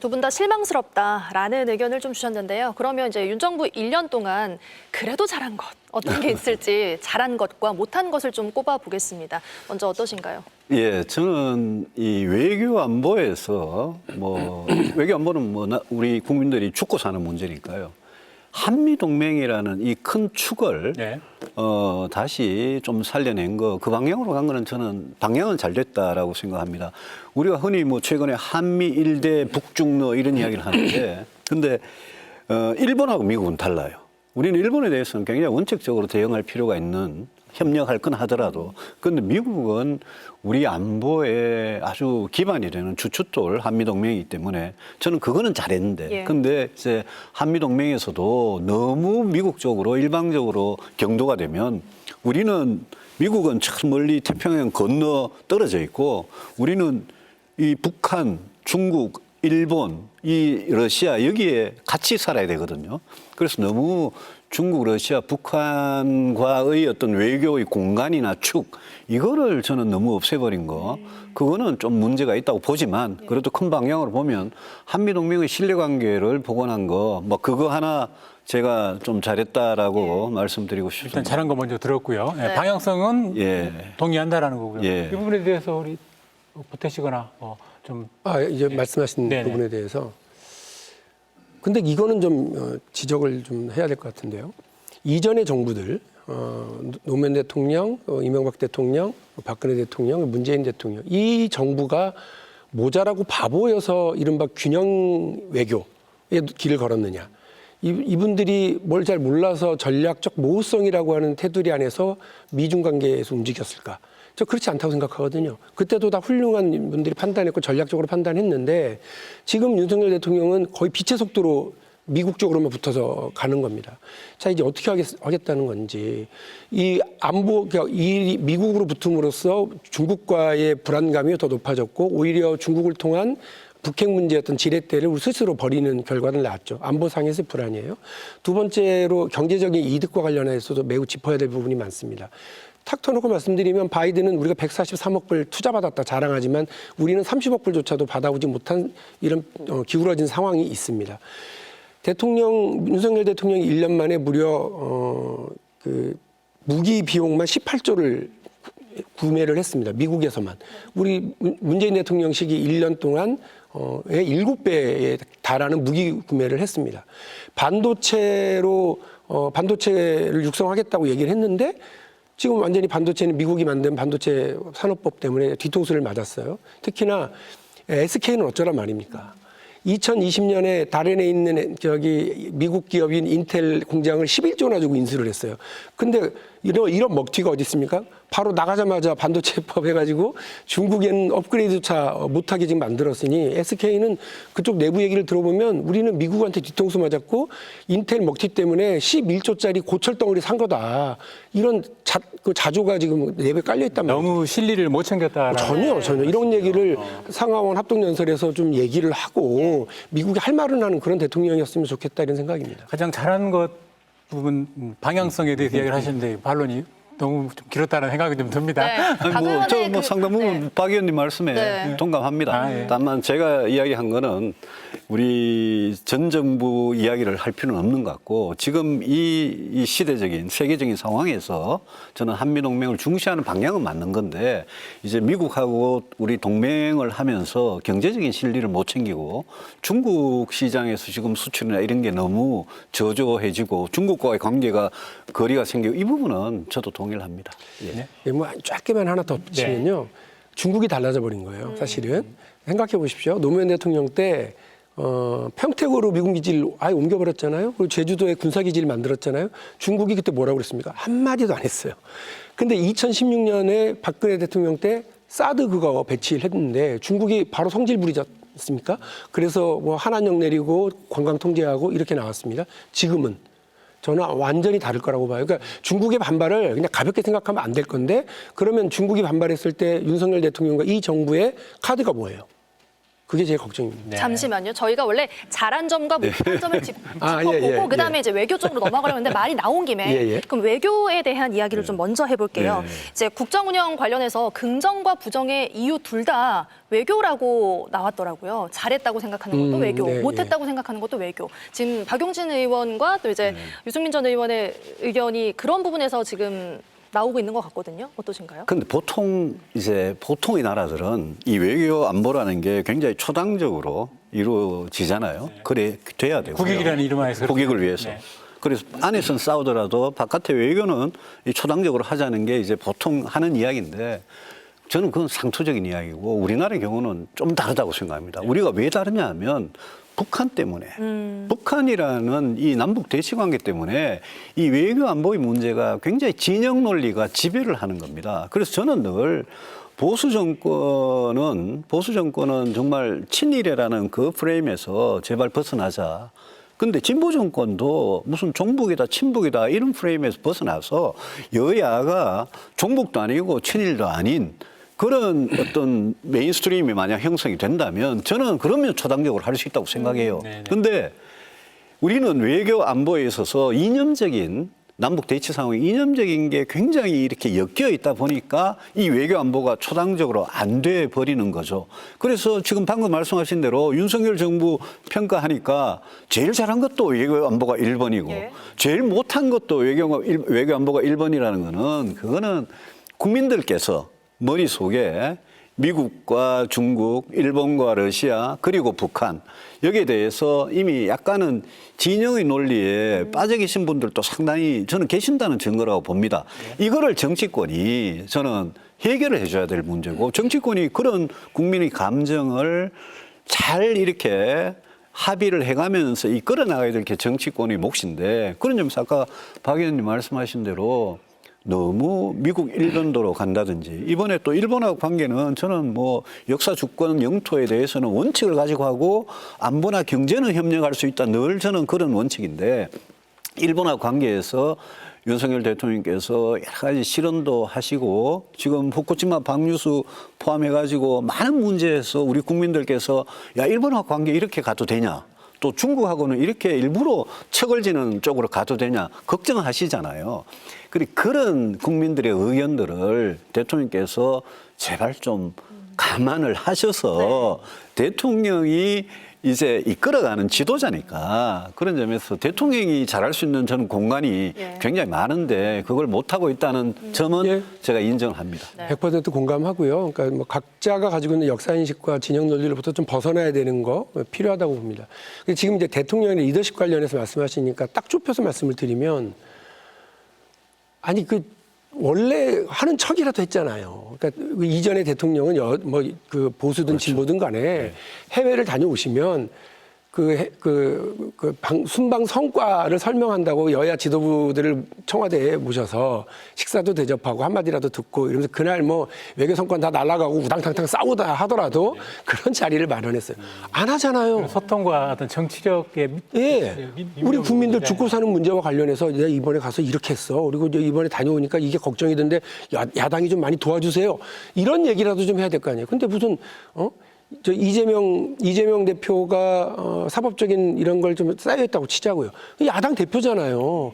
두 분 다 실망스럽다라는 의견을 좀 주셨는데요. 그러면 이제 윤 정부 1년 동안 그래도 잘한 것 어떤 게 있을지 잘한 것과 못한 것을 좀 꼽아 보겠습니다. 먼저 어떠신가요? 예, 저는 이 외교 안보에서 외교 안보는 우리 국민들이 죽고 사는 문제니까요. 한미 동맹이라는 이 큰 축을 네. 다시 좀 살려낸 거, 그 방향으로 간 거는 저는 방향은 잘 됐다라고 생각합니다. 우리가 흔히 최근에 한미 일대 북중러 이런 이야기를 하는데, 근데 일본하고 미국은 달라요. 우리는 일본에 대해서는 굉장히 원칙적으로 대응할 필요가 있는, 협력할 건 하더라도, 그런데 미국은 우리 안보에 아주 기반이 되는 주춧돌 한미동맹이기 때문에 저는 그거는 잘했는데, 예. 근데 이제 한미동맹에서도 너무 미국 쪽으로 일방적으로 경도가 되면 우리는 미국은 저 멀리 태평양 건너 떨어져 있고 우리는 이 북한, 중국, 일본, 이 러시아 여기에 같이 살아야 되거든요. 그래서 너무 중국, 러시아, 북한과의 어떤 외교의 공간이나 축 이거를 저는 너무 없애버린 거 그거는 좀 문제가 있다고 보지만 그래도 큰 방향으로 보면 한미동맹의 신뢰관계를 복원한 거 그거 하나 제가 좀 잘했다라고 말씀드리고 싶습니다. 일단 잘한 거 먼저 들었고요. 네. 방향성은 예. 동의한다라는 거고요. 예. 이 부분에 대해서 우리 보태시거나 좀 이제 말씀하신 네네. 부분에 대해서. 근데 이거는 좀 지적을 좀 해야 될 것 같은데요. 이전의 정부들, 노무현 대통령, 이명박 대통령, 박근혜 대통령, 문재인 대통령, 이 정부가 모자라고 바보여서 이른바 균형 외교의 길을 걸었느냐. 이분들이 뭘 잘 몰라서 전략적 모호성이라고 하는 테두리 안에서 미중 관계에서 움직였을까? 저 그렇지 않다고 생각하거든요. 그때도 다 훌륭한 분들이 판단했고 전략적으로 판단했는데 지금 윤석열 대통령은 거의 빛의 속도로 미국 쪽으로만 붙어서 가는 겁니다. 자, 이제 어떻게 하겠다는 건지. 이 안보, 이 미국으로 붙음으로써 중국과의 불안감이 더 높아졌고 오히려 중국을 통한 북핵 문제였던 지렛대를 우리 스스로 버리는 결과를 낳았죠. 안보상에서 불안이에요. 두 번째로 경제적인 이득과 관련해서도 매우 짚어야 될 부분이 많습니다. 탁 터놓고 말씀드리면 바이든은 우리가 143억 불 투자받았다 자랑하지만 우리는 30억 불조차도 받아오지 못한 이런 기울어진 상황이 있습니다. 윤석열 대통령이 1년 만에 무려 무기 비용만 18조를 구매를 했습니다. 미국에서만. 우리 문재인 대통령 시기 1년 동안 7배에 달하는 무기 구매를 했습니다. 반도체를 육성하겠다고 얘기를 했는데 지금 완전히 반도체는 미국이 만든 반도체 산업법 때문에 뒤통수를 맞았어요. 특히나 SK는 어쩌란 말입니까? 2020년에 다른에 있는 미국 기업인 인텔 공장을 11조나 주고 인수를 했어요. 근데 이런 먹튀가 어디 있습니까? 바로 나가자마자 반도체법 해가지고 중국에는 업그레이드차 못하게 지금 만들었으니 SK는 그쪽 내부 얘기를 들어보면 우리는 미국한테 뒤통수 맞았고 인텔 먹튀 때문에 11조짜리 고철덩어리 산 거다. 이런 자조가 지금 내부에 깔려있단 말이에요. 너무 실리를 못 챙겼다라는. 전혀 이런 얘기를 상하원 합동연설에서 좀 얘기를 하고 미국이 할 말은 하는 그런 대통령이었으면 좋겠다 이런 생각입니다. 가장 잘한 것 부분 방향성에 대해서 이야기를 하셨는데 반론이 너무 좀 길었다는 생각이 좀 듭니다. 네. 아니 저 상당 부분 박 의원님 말씀에 동감합니다. 예. 다만 제가 이야기한 거는 우리 전 정부 이야기를 할 필요는 없는 것 같고 지금 이 시대적인 세계적인 상황에서 저는 한미동맹을 중시하는 방향은 맞는 건데 이제 미국하고 우리 동맹을 하면서 경제적인 실리를 못 챙기고 중국 시장에서 지금 수출이나 이런 게 너무 저조해지고 중국과의 관계가 거리가 생기고 이 부분은 저도 동의를 합니다. 예. 짧게만 하나 더 붙이면요. 중국이 달라져 버린 거예요. 사실은. 생각해 보십시오. 노무현 대통령 때 평택으로 미군 기지를 아예 옮겨버렸잖아요. 그리고 제주도에 군사기지를 만들었잖아요. 중국이 그때 뭐라고 그랬습니까? 한마디도 안 했어요. 근데 2016년에 박근혜 대통령 때 사드 그거 배치를 했는데 중국이 바로 성질 부리지 않습니까? 그래서 한한령 내리고 관광 통제하고 이렇게 나왔습니다. 지금은 저는 완전히 다를 거라고 봐요. 그러니까 중국의 반발을 그냥 가볍게 생각하면 안 될 건데 그러면 중국이 반발했을 때 윤석열 대통령과 이 정부의 카드가 뭐예요? 그게 제일 걱정입니다. 네. 잠시만요. 저희가 원래 잘한 점과 못한 점을 짚어보고 예, 그다음에 예. 이제 외교 쪽으로 넘어가려고 했는데 말이 나온 김에 예, 예. 그럼 외교에 대한 이야기를 좀 먼저 해볼게요. 예. 이제 국정 운영 관련해서 긍정과 부정의 이유 둘 다 외교라고 나왔더라고요. 잘했다고 생각하는 것도 외교, 네, 못했다고 생각하는 것도 외교. 지금 박용진 의원과 또 이제 유승민 전 의원의 의견이 그런 부분에서 지금 나오고 있는 것 같거든요. 어떠신가요? 근데 보통의 나라들은 이 외교 안보라는 게 굉장히 초당적으로 이루어지잖아요. 그래 돼야 되고요. 국익이라는 이름 하에서 국익을 위해서. 네. 그래서 안에서는 싸우더라도 바깥의 외교는 이 초당적으로 하자는 게 이제 보통 하는 이야기인데 저는 그건 상투적인 이야기고 우리나라의 경우는 좀 다르다고 생각합니다. 우리가 왜 다르냐 하면 북한 때문에 북한이라는 이 남북 대치 관계 때문에 이 외교 안보의 문제가 굉장히 진영 논리가 지배를 하는 겁니다. 그래서 저는 늘 보수 정권은 정말 친일이라는 그 프레임에서 제발 벗어나자. 근데 진보 정권도 무슨 종북이다 친북이다 이런 프레임에서 벗어나서 여야가 종북도 아니고 친일도 아닌 그런 어떤 메인스트림이 만약 형성이 된다면 저는 그러면 초당적으로 할 수 있다고 생각해요. 그런데 우리는 외교 안보에 있어서 이념적인 남북 대치 상황이 이념적인 게 굉장히 이렇게 엮여 있다 보니까 이 외교 안보가 초당적으로 안 돼 버리는 거죠. 그래서 지금 방금 말씀하신 대로 윤석열 정부 평가하니까 제일 잘한 것도 외교 안보가 1번이고 예. 제일 못한 것도 외교 안보가 1번이라는 거는 그거는 국민들께서 머릿속에 미국과 중국, 일본과 러시아 그리고 북한 여기에 대해서 이미 약간은 진영의 논리에 빠져 계신 분들도 상당히 저는 계신다는 증거라고 봅니다. 이거를 정치권이 저는 해결을 해줘야 될 문제고 정치권이 그런 국민의 감정을 잘 이렇게 합의를 해가면서 이끌어 나가야 될 게 정치권의 몫인데 그런 점에서 아까 박 의원님 말씀하신 대로 너무 미국 일변도로 간다든지 이번에 또 일본하고 관계는 저는 뭐 역사 주권 영토에 대해서는 원칙을 가지고 하고 안보나 경제는 협력할 수 있다 늘 저는 그런 원칙인데 일본하고 관계에서 윤석열 대통령께서 여러 가지 실언도 하시고 지금 후쿠시마 방류수 포함해가지고 많은 문제에서 우리 국민들께서 야 일본하고 관계 이렇게 가도 되냐 또 중국하고는 이렇게 일부러 척을 지는 쪽으로 가도 되냐 걱정하시잖아요. 그런 국민들의 의견들을 대통령께서 제발 좀 감안을 하셔서 대통령이 이제 이끌어가는 지도자니까 그런 점에서 대통령이 잘할 수 있는 저는 공간이 굉장히 많은데 그걸 못하고 있다는 점은 예. 제가 인정합니다. 100% 공감하고요. 그러니까 뭐 각자가 가지고 있는 역사인식과 진영 논리로부터 좀 벗어나야 되는 거 필요하다고 봅니다. 근데 지금 이제 대통령의 리더십 관련해서 말씀하시니까 딱 좁혀서 말씀을 드리면 아니 원래 하는 척이라도 했잖아요. 그러니까 이전의 대통령은 그 보수든 진보든 간에 해외를 다녀오시면 순방 성과를 설명한다고 여야 지도부들을 청와대에 모셔서 식사도 대접하고 한마디라도 듣고 이러면서 그날 뭐 외교 성과는 다 날아가고 우당탕탕 싸우다 하더라도 그런 자리를 마련했어요. 안 하잖아요. 소통과 어떤 정치력의 예. 우리 국민들 죽고 사는 문제와 관련해서 내가 이번에 가서 이렇게 했어. 그리고 이제 이번에 다녀오니까 이게 걱정이 되는데 야당이 좀 많이 도와주세요. 이런 얘기라도 좀 해야 될 거 아니에요. 근데 무슨 저 이재명 대표가 사법적인 이런 걸 좀 쌓여있다고 치자고요. 야당 대표잖아요.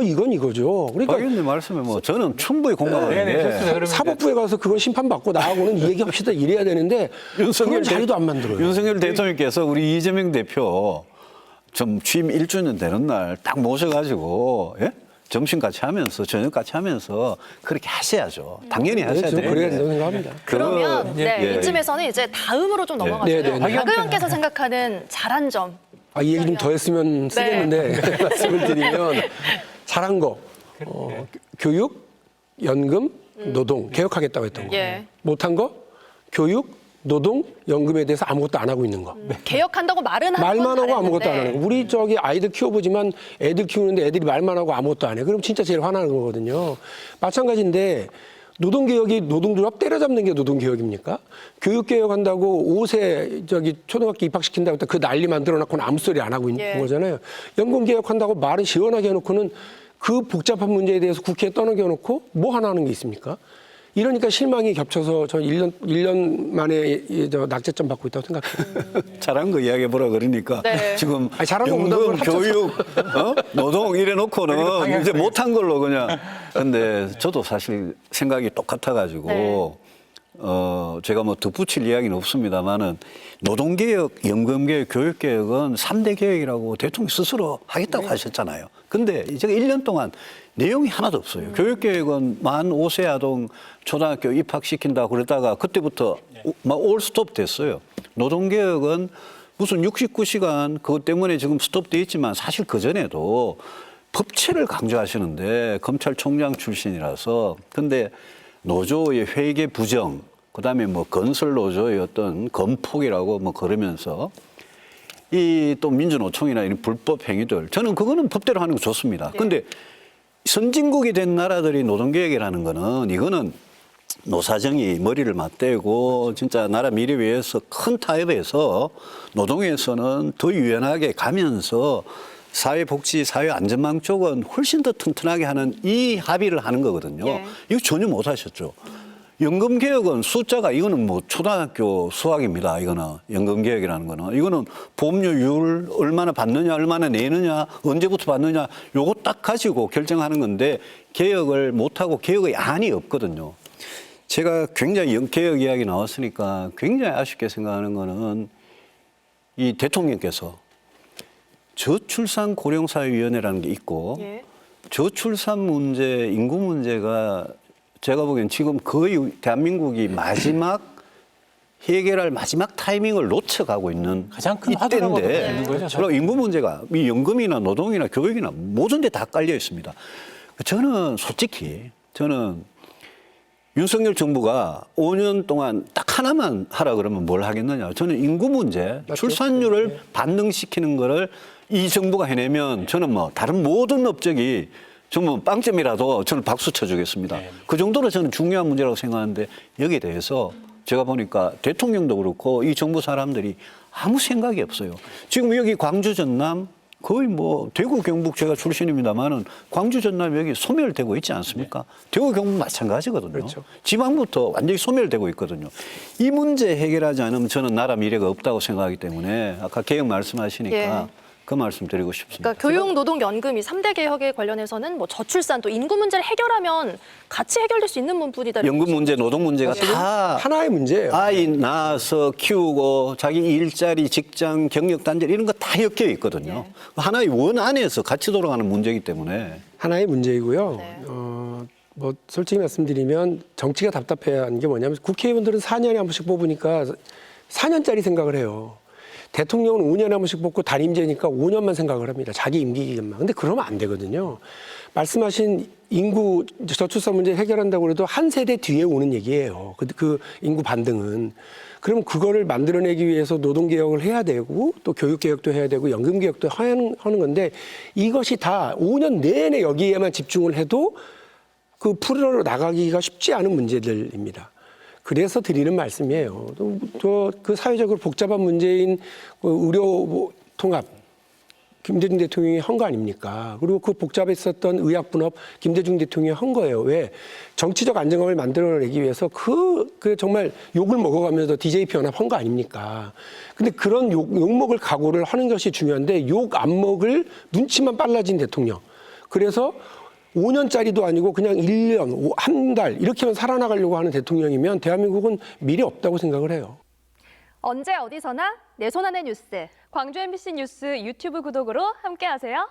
이건 이거죠. 박 그러니까 의원님 말씀에 뭐 저는 충분히 공감하는데 사법부에 가서 그거 심판받고 나하고는 이 얘기합시다 이래야 되는데 그런 자리도 안 만들어요. 윤석열 대통령께서 우리 이재명 대표 좀 취임 1주년 되는 날 딱 모셔가지고 점심 같이 하면서 저녁 같이 하면서 그렇게 하셔야죠. 당연히 하셔야 저는 그래야 되는데. 된다고 생각합니다. 그러면 이쯤에서는 이제 다음으로 좀 넘어가서요. 네, 네. 박 의원께서 생각하는 잘한 점. 이 얘기 좀 더 했으면 쓰겠는데 말씀을 드리면 잘한 거 교육, 연금, 노동 개혁하겠다고 했던 거. 예. 못한 거 교육, 노동, 연금에 대해서 아무것도 안 하고 있는 거. 개혁한다고 말은 하는 말만 건 하고 아무것도 안 잘했는데. 하는 거. 우리 저기 아이들 키워보지만 애들 키우는데 애들이 말만 하고 아무것도 안 해. 그럼 진짜 제일 화나는 거거든요. 마찬가지인데 노동개혁이 노동조합 때려잡는 게 노동개혁입니까? 교육개혁한다고 5세 저기 초등학교 입학시킨다고 그 난리 만들어놓고는 아무 소리 안 하고 있는 거잖아요. 연금개혁한다고 말을 시원하게 해놓고는 그 복잡한 문제에 대해서 국회에 떠넘겨놓고 뭐 하나 하는 게 있습니까? 이러니까 실망이 겹쳐서 저 1년 만에 저 낙제점 받고 있다고 생각해요. 잘한 거 이야기해 보라 그러니까 네. 지금 아니, 잘한 거 연금, 못한 걸 교육, 노동 이래 놓고는 방향성이 이제 못한 걸로 그냥. 근데 저도 사실 생각이 똑같아가지고 네. 제가 뭐 덧붙일 이야기는 없습니다만은 노동개혁, 연금개혁, 교육개혁은 3대 개혁이라고 대통령 스스로 하겠다고 하셨잖아요. 근데 제가 1년 동안 내용이 하나도 없어요. 교육개혁은 만 5세 아동 초등학교 입학시킨다 그러다가 그때부터 막 올 스톱 됐어요. 노동개혁은 무슨 69시간 그것 때문에 지금 스톱돼 있지만 사실 그전에도 법치를 강조하시는데 검찰총장 출신이라서 근데 노조의 회계 부정 그다음에 뭐 건설 노조의 어떤 건폭이라고 뭐 그러면서 이 또 민주노총이나 이런 불법 행위들 저는 그거는 법대로 하는 거 좋습니다. 근데 선진국이 된 나라들이 노동개혁이라는 거는 이거는 노사정이 머리를 맞대고 진짜 나라 미래 위해서 큰 타협에서 노동에서는 더 유연하게 가면서 사회복지, 사회안전망 쪽은 훨씬 더 튼튼하게 하는 이 합의를 하는 거거든요. 예. 이거 전혀 못 하셨죠. 연금개혁은 숫자가 이거는 뭐 초등학교 수학입니다. 이거는 연금개혁이라는 거는. 이거는 보험료율 얼마나 받느냐, 얼마나 내느냐, 언제부터 받느냐 요거 딱 가지고 결정하는 건데 개혁을 못하고 개혁의 안이 없거든요. 제가 굉장히 개혁 이야기 나왔으니까 굉장히 아쉽게 생각하는 거는 이 대통령께서 저출산 고령사회위원회라는 게 있고 예. 저출산 문제, 인구 문제가 제가 보기엔 지금 거의 대한민국이 마지막 해결할 마지막 타이밍을 놓쳐가고 있는 가장 큰 화두라고 볼 수 있는 거죠, 사실. 그럼 인구 문제가 이 연금이나 노동이나 교육이나 모든 데 다 깔려 있습니다. 저는 솔직히 윤석열 정부가 5년 동안 딱 하나만 하라 그러면 뭘 하겠느냐. 저는 인구 문제, 맞죠? 출산율을 반등시키는 거를 이 정부가 해내면 저는 뭐 다른 모든 업적이 전부 빵점이라도 저는 박수 쳐주겠습니다. 네. 그 정도로 저는 중요한 문제라고 생각하는데 여기에 대해서 제가 보니까 대통령도 그렇고 이 정부 사람들이 아무 생각이 없어요. 지금 여기 광주 전남 거의 뭐 대구 경북 제가 출신입니다만은 광주 전남 여기 소멸되고 있지 않습니까? 대구 경북 마찬가지거든요. 그렇죠. 지방부터 완전히 소멸되고 있거든요. 이 문제 해결하지 않으면 저는 나라 미래가 없다고 생각하기 때문에 아까 개혁 말씀하시니까 예. 그 말씀 드리고 싶습니다. 그러니까 교육, 노동, 연금 이 3대 개혁에 관련해서는 뭐 저출산 또 인구 문제를 해결하면 같이 해결될 수 있는 부분이다. 연금 문제, 노동 문제가 다 하나의 문제예요. 아이 낳아서 키우고 자기 일자리, 직장, 경력 단절 이런 거 다 엮여 있거든요. 하나의 원 안에서 같이 돌아가는 문제이기 때문에 하나의 문제이고요. 네. 뭐 솔직히 말씀드리면 정치가 답답해하는 게 뭐냐면 국회의원들은 4년에 한 번씩 뽑으니까 4년짜리 생각을 해요. 대통령은 5년에 한 번씩 뽑고 단임제니까 5년만 생각을 합니다. 자기 임기 기간만. 근데 그러면 안 되거든요. 말씀하신 인구 저출산 문제 해결한다고 해도 한 세대 뒤에 오는 얘기예요. 그 인구 반등은. 그럼 그거를 만들어내기 위해서 노동개혁을 해야 되고 또 교육개혁도 해야 되고 연금개혁도 하는 건데 이것이 다 5년 내내 여기에만 집중을 해도 그 풀어 나가기가 쉽지 않은 문제들입니다. 그래서 드리는 말씀이에요. 그 사회적으로 복잡한 문제인 의료 통합 김대중 대통령이 한 거 아닙니까? 그리고 그 복잡했었던 의학 분업 김대중 대통령이 한 거예요. 왜? 정치적 안정감을 만들어내기 위해서 그 정말 욕을 먹어가면서 DJP 연합 한 거 아닙니까? 근데 그런 욕먹을 각오를 하는 것이 중요한데 욕 안 먹을 눈치만 빨라진 대통령. 그래서 5년짜리도 아니고 그냥 1년, 한 달 이렇게만 살아나가려고 하는 대통령이면 대한민국은 미래 없다고 생각을 해요. 언제 어디서나 내 손 안의 뉴스. 광주 MBC 뉴스 유튜브 구독으로 함께하세요.